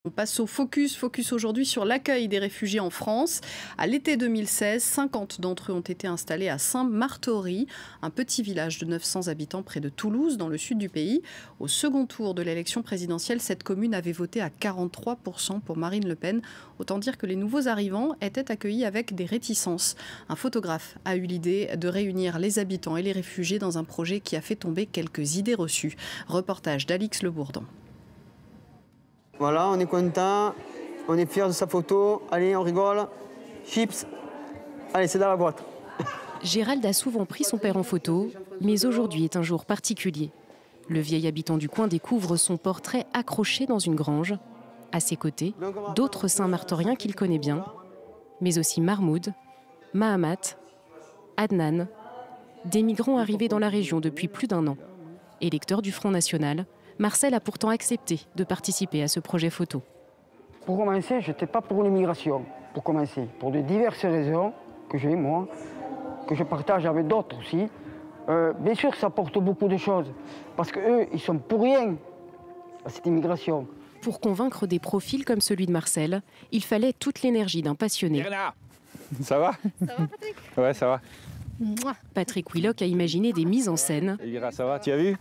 On passe au focus aujourd'hui sur l'accueil des réfugiés en France. À l'été 2016, 50 d'entre eux ont été installés à Saint-Martory, un petit village de 900 habitants près de Toulouse, dans le sud du pays. Au second tour de l'élection présidentielle, cette commune avait voté à 43% pour Marine Le Pen. Autant dire que les nouveaux arrivants étaient accueillis avec des réticences. Un photographe a eu l'idée de réunir les habitants et les réfugiés dans un projet qui a fait tomber quelques idées reçues. Reportage d'Alix Le Bourdon. Voilà, on est content, on est fiers de sa photo. Allez, on rigole. Chips. Allez, c'est dans la boîte. Gérald a souvent pris son père en photo, mais aujourd'hui est un jour particulier. Le vieil habitant du coin découvre son portrait accroché dans une grange. À ses côtés, d'autres Saint-Martoriens qu'il connaît bien, mais aussi Mahmoud, Mahamat, Adnan, des migrants arrivés dans la région depuis plus d'1 an. Électeur du Front National, Marcel a pourtant accepté de participer à ce projet photo. Pour commencer, je n'étais pas pour l'immigration, pour commencer, pour de diverses raisons que j'ai, moi, que je partage avec d'autres aussi. Bien sûr que ça apporte beaucoup de choses, parce qu'eux, ils sont pour rien à cette immigration. Pour convaincre des profils comme celui de Marcel, il fallait toute l'énergie d'un passionné. Irina, ça va? Ça va, Patrick? Ouais, ça va. Patrick Willock a imaginé des mises en scène. Elvira, ça va? Tu as vu?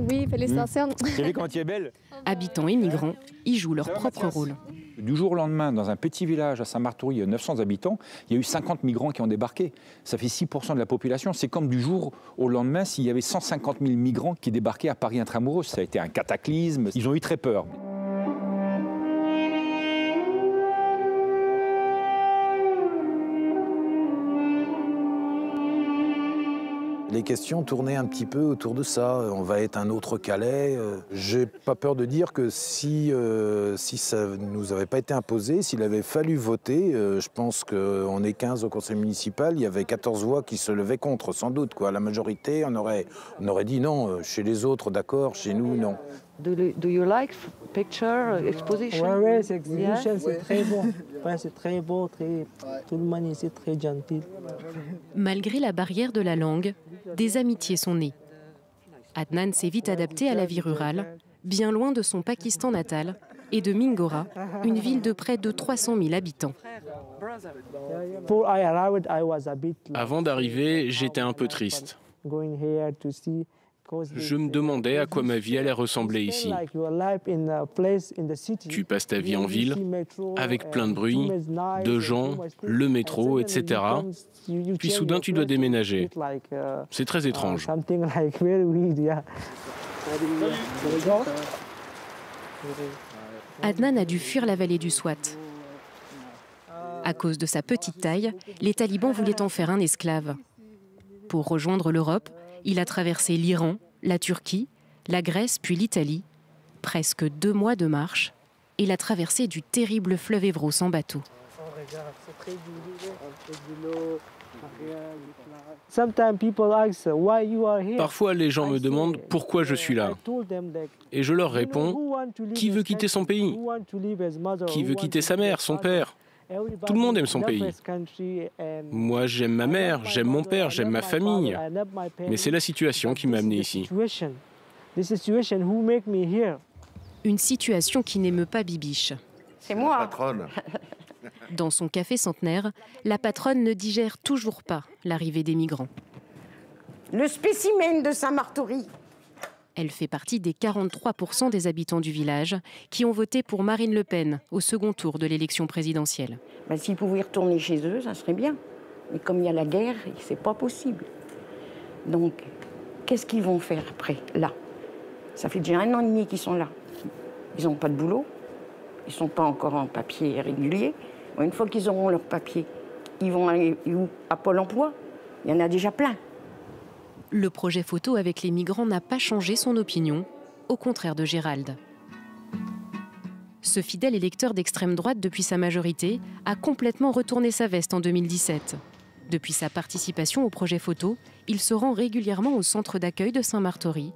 Oui, félicitations. Tu as vu comment tu es belle? Habitants et migrants y jouent leur propre rôle. Du jour au lendemain, dans un petit village à Saint-Martory, 900 habitants, il y a eu 50 migrants qui ont débarqué. Ça fait 6% de la population. C'est comme du jour au lendemain s'il y avait 150 000 migrants qui débarquaient à Paris intramuros. Ça a été un cataclysme. Ils ont eu très peur. Les questions tournaient un petit peu autour de ça. On va être un autre Calais. J'ai pas peur de dire que si ça ne nous avait pas été imposé, s'il avait fallu voter, je pense qu'on est 15 au conseil municipal, il y avait 14 voix qui se levaient contre, sans doute, quoi. La majorité, on aurait dit non. Chez les autres, d'accord. Chez nous, non. Do you like picture exposition? Oui, c'est exhibition, c'est très beau. Ouais, c'est très beau, tout le monde ici est très gentil. Malgré la barrière de la langue, des amitiés sont nées. Adnan s'est vite adapté à la vie rurale, bien loin de son Pakistan natal et de Mingora, une ville de près de 300 000 habitants. Avant d'arriver, j'étais un peu triste. Je me demandais à quoi ma vie allait ressembler ici. Tu passes ta vie en ville, avec plein de bruit, de gens, le métro, etc. Puis soudain, tu dois déménager. C'est très étrange. Adnan a dû fuir la vallée du Swat. À cause de sa petite taille, les talibans voulaient en faire un esclave. Pour rejoindre l'Europe, il a traversé l'Iran, la Turquie, la Grèce puis l'Italie. Presque 2 mois de marche et la traversée du terrible fleuve Évros en bateau. Parfois, les gens me demandent pourquoi je suis là. Et je leur réponds, qui veut quitter son pays? Qui veut quitter sa mère, son père? Tout le monde aime son pays. Moi, j'aime ma mère, j'aime mon père, j'aime ma famille. Mais c'est la situation qui m'a amené ici. Une situation qui n'émeut pas Bibiche. C'est moi. Patronne. Dans son café centenaire, la patronne ne digère toujours pas l'arrivée des migrants. Le spécimen de Saint-Martory. Elle fait partie des 43% des habitants du village qui ont voté pour Marine Le Pen au second tour de l'élection présidentielle. S'ils pouvaient y retourner chez eux, ça serait bien. Mais comme il y a la guerre, c'est pas possible. Donc, qu'est-ce qu'ils vont faire après, là? Ça fait déjà 1 an et demi qu'ils sont là. Ils n'ont pas de boulot. Ils ne sont pas encore en papier régulier. Une fois qu'ils auront leur papier, ils vont aller où? À Pôle emploi. Il y en a déjà plein. Le projet photo avec les migrants n'a pas changé son opinion, au contraire de Gérald. Ce fidèle électeur d'extrême droite depuis sa majorité a complètement retourné sa veste en 2017. Depuis sa participation au projet photo, il se rend régulièrement au centre d'accueil de Saint-Martory.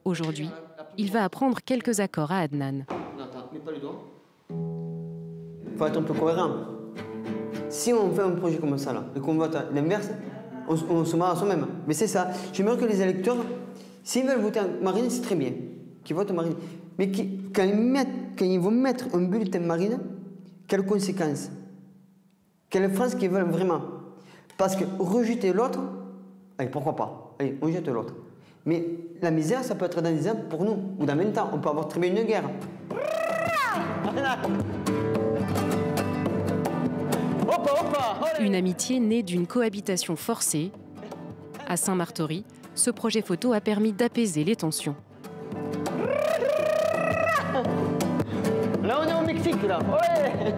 Aujourd'hui, il va apprendre quelques accords à Adnan. Il faut être un peu cohérent. Si on fait un projet comme ça, là, et qu'on vote à l'inverse, on se marre à soi-même. Mais c'est ça. J'aimerais que les électeurs, s'ils veulent voter Marine, c'est très bien. Qu'ils votent Marine. Mais quand ils vont mettre un bulletin marine, quelles conséquences? Quelle France qu'ils veulent vraiment? Parce que rejeter l'autre, allez, pourquoi pas? Allez, on jette l'autre. Mais la misère, ça peut être dans 10 ans pour nous, ou dans 20 ans. On peut avoir très bien une guerre. Une amitié née d'une cohabitation forcée. À Saint-Martory, ce projet photo a permis d'apaiser les tensions. Là, on est au Mexique, là. Ouais.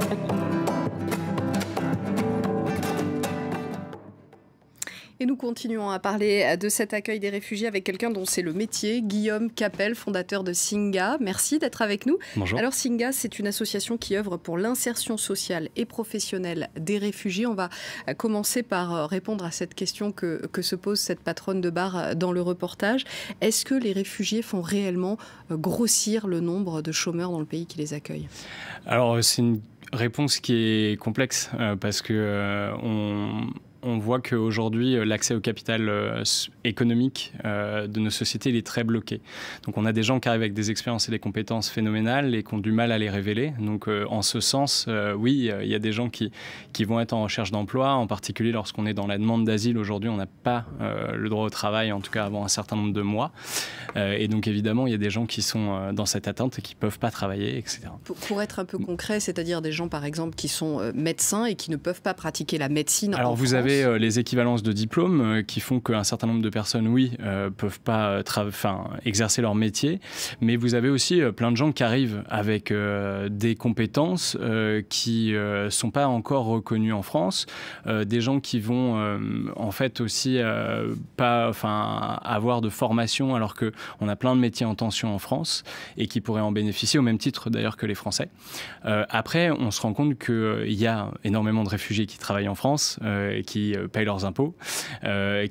Et nous continuons à parler de cet accueil des réfugiés avec quelqu'un dont c'est le métier, Guillaume Capel, fondateur de Singa. Merci d'être avec nous. Bonjour. Alors Singa, c'est une association qui œuvre pour l'insertion sociale et professionnelle des réfugiés. On va commencer par répondre à cette question que se pose cette patronne de bar dans le reportage. Est-ce que les réfugiés font réellement grossir le nombre de chômeurs dans le pays qui les accueille? Alors c'est une réponse qui est complexe parce que on voit qu'aujourd'hui, l'accès au capital économique de nos sociétés, il est très bloqué. Donc on a des gens qui arrivent avec des expériences et des compétences phénoménales et qui ont du mal à les révéler. Donc en ce sens, oui, il y a des gens qui vont être en recherche d'emploi, en particulier lorsqu'on est dans la demande d'asile. Aujourd'hui, on n'a pas le droit au travail, en tout cas avant un certain nombre de mois. Et donc évidemment, il y a des gens qui sont dans cette attente et qui ne peuvent pas travailler, etc. Pour être un peu concret, c'est-à-dire des gens, par exemple, qui sont médecins et qui ne peuvent pas pratiquer la médecine en France. Alors vous avez les équivalences de diplômes qui font qu'un certain nombre de personnes, oui, peuvent pas exercer leur métier, mais vous avez aussi plein de gens qui arrivent avec des compétences qui sont pas encore reconnues en France, des gens qui vont en fait aussi pas avoir de formation alors que on a plein de métiers en tension en France et qui pourraient en bénéficier au même titre d'ailleurs que les Français. Après, on se rend compte qu'il y a énormément de réfugiés qui travaillent en France et qui payent leurs impôts,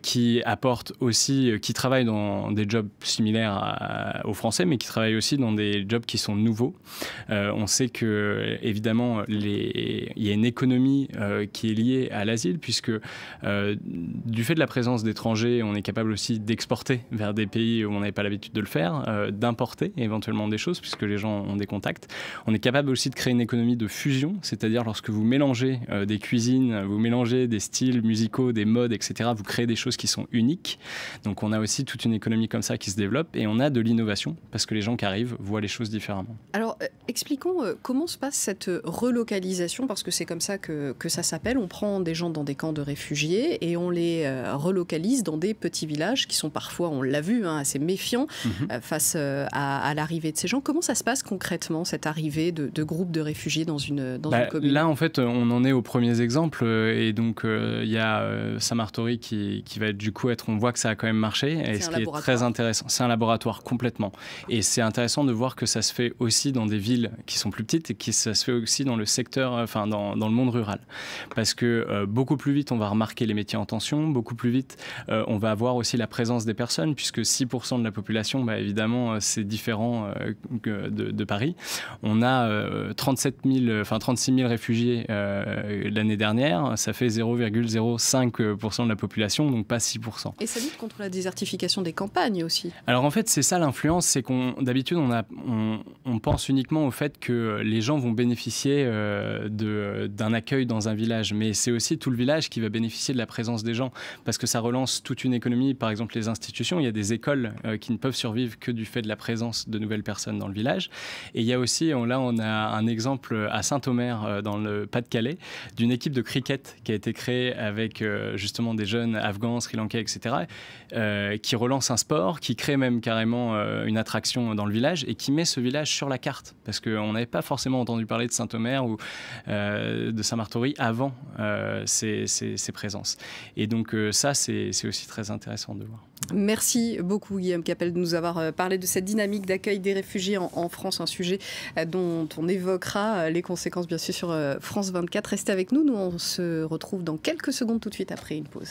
qui apportent aussi, qui travaillent dans des jobs similaires aux Français, mais qui travaillent aussi dans des jobs qui sont nouveaux. On sait que, évidemment, il y a une économie qui est liée à l'asile, puisque du fait de la présence d'étrangers, on est capable aussi d'exporter vers des pays où on n'avait pas l'habitude de le faire, d'importer éventuellement des choses, puisque les gens ont des contacts. On est capable aussi de créer une économie de fusion, c'est-à-dire lorsque vous mélangez des cuisines, vous mélangez des styles musicaux, des modes, etc., vous créez des choses qui sont uniques. Donc on a aussi toute une économie comme ça qui se développe et on a de l'innovation parce que les gens qui arrivent voient les choses différemment. Alors expliquons comment se passe cette relocalisation, parce que c'est comme ça que ça s'appelle. On prend des gens dans des camps de réfugiés et on les relocalise dans des petits villages qui sont parfois, on l'a vu, assez méfiants face à l'arrivée de ces gens. Comment ça se passe concrètement, cette arrivée de groupes de réfugiés dans une commune? Là, en fait, on en est aux premiers exemples et donc il y a Saint-Martory qui va du coup on voit que ça a quand même marché et ce qui est très intéressant, c'est un laboratoire complètement et c'est intéressant de voir que ça se fait aussi dans des villes qui sont plus petites et que ça se fait aussi dans le secteur, dans le monde rural parce que beaucoup plus vite on va remarquer les métiers en tension, beaucoup plus vite on va avoir aussi la présence des personnes puisque 6% de la population, évidemment c'est différent de Paris. On a 36 000 réfugiés l'année dernière, ça fait 0,05% de la population, donc pas 6%. Et ça lutte contre la désertification des campagnes aussi. Alors en fait, c'est ça l'influence, c'est d'habitude on pense uniquement au fait que les gens vont bénéficier d'un accueil dans un village, mais c'est aussi tout le village qui va bénéficier de la présence des gens, parce que ça relance toute une économie, par exemple les institutions, il y a des écoles qui ne peuvent survivre que du fait de la présence de nouvelles personnes dans le village, et il y a aussi, là on a un exemple à Saint-Omer, dans le Pas-de-Calais, d'une équipe de cricket qui a été créée avec justement des jeunes afghans, sri-lankais, etc., qui relance un sport, qui crée même carrément une attraction dans le village et qui met ce village sur la carte. Parce qu'on n'avait pas forcément entendu parler de Saint-Omer ou de Saint-Martory avant ces présences. Et donc ça, c'est aussi très intéressant de voir. Merci beaucoup Guillaume Capel de nous avoir parlé de cette dynamique d'accueil des réfugiés en France, un sujet dont on évoquera les conséquences bien sûr sur France 24. Restez avec nous, on se retrouve dans quelques secondes tout de suite après une pause.